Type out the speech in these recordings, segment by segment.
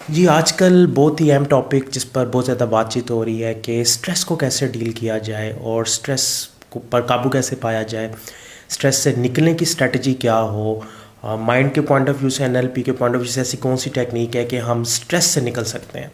جی آج کل بہت ہی اہم ٹاپک جس پر بہت زیادہ بات چیت ہو رہی ہے کہ اسٹریس کو کیسے ڈیل کیا جائے اور اسٹریس کو پر قابو کیسے پایا جائے، اسٹریس سے نکلنے کی اسٹریٹجی کیا ہو، مائنڈ کے پوائنٹ آف ویو سے NLP کے پوائنٹ آف ویو سے ایسی کون سی ٹیکنیک ہے کہ ہم اسٹریس سے نکل سکتے ہیں۔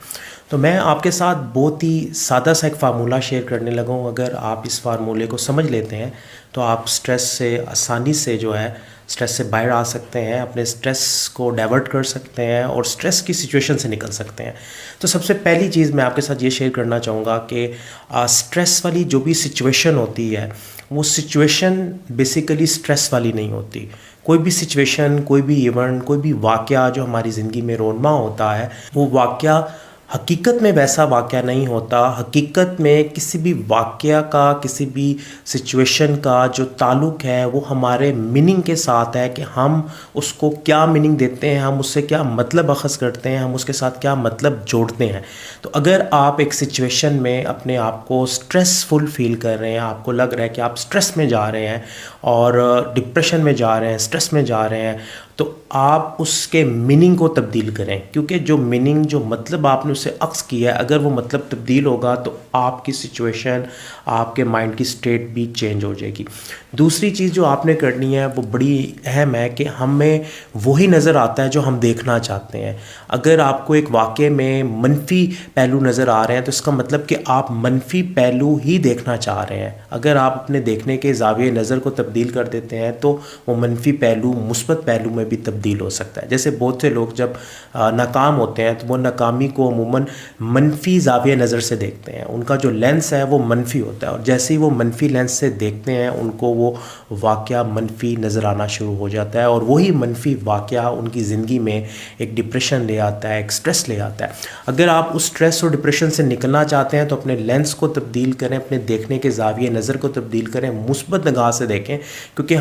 تو میں آپ کے ساتھ بہت ہی سادہ سا ایک فارمولہ شیئر کرنے لگا ہوں۔ اگر آپ اس فارمولے کو سمجھ لیتے ہیں تو آپ اسٹریس سے آسانی سے جو ہے اسٹریس سے باہر آ سکتے ہیں، اپنے اسٹریس کو ڈائیورٹ کر سکتے ہیں اور اسٹریس کی سچویشن سے نکل سکتے ہیں۔ تو سب سے پہلی چیز میں آپ کے ساتھ یہ شیئر کرنا چاہوں گا کہ اسٹریس والی جو بھی سچویشن ہوتی ہے وہ سچویشن بیسیکلی اسٹریس والی نہیں ہوتی۔ کوئی بھی سچویشن، کوئی بھی ایونٹ، کوئی بھی واقعہ جو ہماری زندگی میں رونما ہوتا ہے وہ واقعہ حقیقت میں ویسا واقعہ نہیں ہوتا۔ حقیقت میں کسی بھی واقعہ کا، کسی بھی سچویشن کا جو تعلق ہے وہ ہمارے میننگ کے ساتھ ہے کہ ہم اس کو کیا میننگ دیتے ہیں، ہم اس سے کیا مطلب اخذ کرتے ہیں، ہم اس کے ساتھ کیا مطلب جوڑتے ہیں۔ تو اگر آپ ایک سچویشن میں اپنے آپ کو سٹریسفل فیل کر رہے ہیں، آپ کو لگ رہا ہے کہ آپ سٹریس میں جا رہے ہیں اور ڈپریشن میں جا رہے ہیں، سٹریس میں جا رہے ہیں، تو آپ اس کے میننگ کو تبدیل کریں، کیونکہ جو میننگ، جو مطلب آپ نے اسے اخذ کیا ہے، اگر وہ مطلب تبدیل ہوگا تو آپ کی سچویشن، آپ کے مائنڈ کی سٹیٹ بھی چینج ہو جائے گی۔ دوسری چیز جو آپ نے کرنی ہے وہ بڑی اہم ہے کہ ہمیں وہی نظر آتا ہے جو ہم دیکھنا چاہتے ہیں۔ اگر آپ کو ایک واقعے میں منفی پہلو نظر آ رہے ہیں تو اس کا مطلب کہ آپ منفی پہلو ہی دیکھنا چاہ رہے ہیں۔ اگر آپ اپنے دیکھنے کے زاویہ نظر کو تبدیل کر دیتے ہیں تو وہ منفی پہلو مثبت پہلو میں بھی تبدیل ہو سکتا ہے۔ جیسے بہت سے لوگ جب ناکام ہوتے ہیں تو وہ ناکامی کو عموماً منفی زاویہ نظر سے دیکھتے ہیں، ان کا جو لینس ہے وہ منفی ہوتا ہے، اور جیسے ہی وہ منفی لینس سے دیکھتے ہیں ان کو وہ واقعہ منفی نظر آنا شروع ہو جاتا ہے، اور وہی منفی واقعہ ان کی زندگی میں ایک ڈپریشن لے آتا ہے، ایک سٹریس لے آتا ہے۔ اگر آپ اس سٹریس اور ڈپریشن سے نکلنا چاہتے ہیں تو اپنے لینس کو تبدیل کریں، اپنے دیکھنے کے زاویہ نظر کو تبدیل کریں، مثبت نگاہ سے دیکھیں، کیونکہ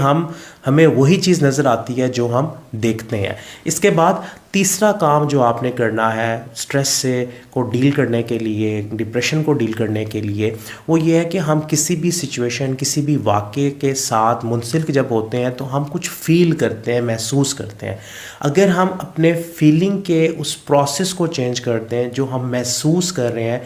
ہمیں وہی چیز نظر آتی ہے جو ہم دیکھتے ہیں۔ اس کے بعد تیسرا کام جو آپ نے کرنا ہے سٹریس کو ڈیل کرنے کے لیے، ڈپریشن کو ڈیل کرنے کے لیے، وہ یہ ہے کہ ہم کسی بھی سچویشن، کسی بھی واقعے کے ساتھ منسلک جب ہوتے ہیں تو ہم کچھ فیل کرتے ہیں، محسوس کرتے ہیں۔ اگر ہم اپنے فیلنگ کے اس پروسیس کو چینج کرتے ہیں جو ہم محسوس کر رہے ہیں،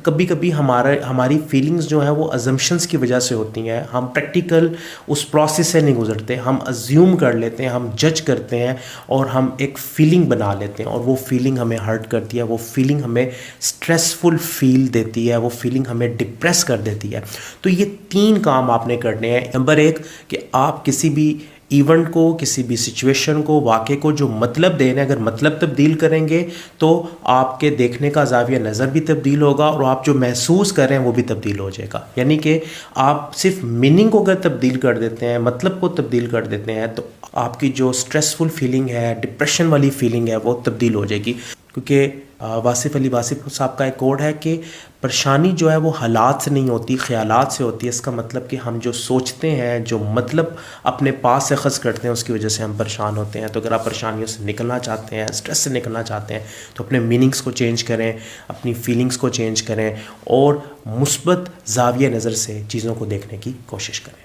کبھی کبھی ہماری فیلنگز جو ہیں وہ ازمپشنز کی وجہ سے ہوتی ہیں، ہم پریکٹیکل اس پروسیس سے نہیں گزرتے، ہم ازیوم کر لیتے ہیں، ہم جج کرتے ہیں اور ہم ایک فیلنگ بنا لیتے ہیں، اور وہ فیلنگ ہمیں ہرٹ کرتی ہے، وہ فیلنگ ہمیں سٹریسفل فیل دیتی ہے، وہ فیلنگ ہمیں ڈپریس کر دیتی ہے۔ تو یہ 3 کام آپ نے کرنے ہیں۔ نمبر 1 کہ آپ کسی بھی ایونٹ کو، کسی بھی سچویشن کو، واقعے کو جو مطلب دے رہے ہیں، اگر مطلب تبدیل کریں گے تو آپ کے دیکھنے کا زاویہ نظر بھی تبدیل ہوگا اور آپ جو محسوس کر رہے ہیں وہ بھی تبدیل ہو جائے گا۔ یعنی کہ آپ صرف میننگ کو اگر تبدیل کر دیتے ہیں، مطلب کو تبدیل کر دیتے ہیں، تو آپ کی جو سٹریسفل فیلنگ ہے، ڈپریشن والی فیلنگ ہے، وہ تبدیل ہو جائے گی۔ کیونکہ واصف علی واصف صاحب کا ایک کوڈ ہے کہ پریشانی جو ہے وہ حالات سے نہیں ہوتی، خیالات سے ہوتی ہے۔ اس کا مطلب کہ ہم جو سوچتے ہیں، جو مطلب اپنے پاس سے اخذ کرتے ہیں، اس کی وجہ سے ہم پریشان ہوتے ہیں۔ تو اگر آپ پریشانیوں سے نکلنا چاہتے ہیں، سٹریس سے نکلنا چاہتے ہیں، تو اپنے میننگز کو چینج کریں، اپنی فیلنگز کو چینج کریں اور مثبت زاویہ نظر سے چیزوں کو دیکھنے کی کوشش کریں۔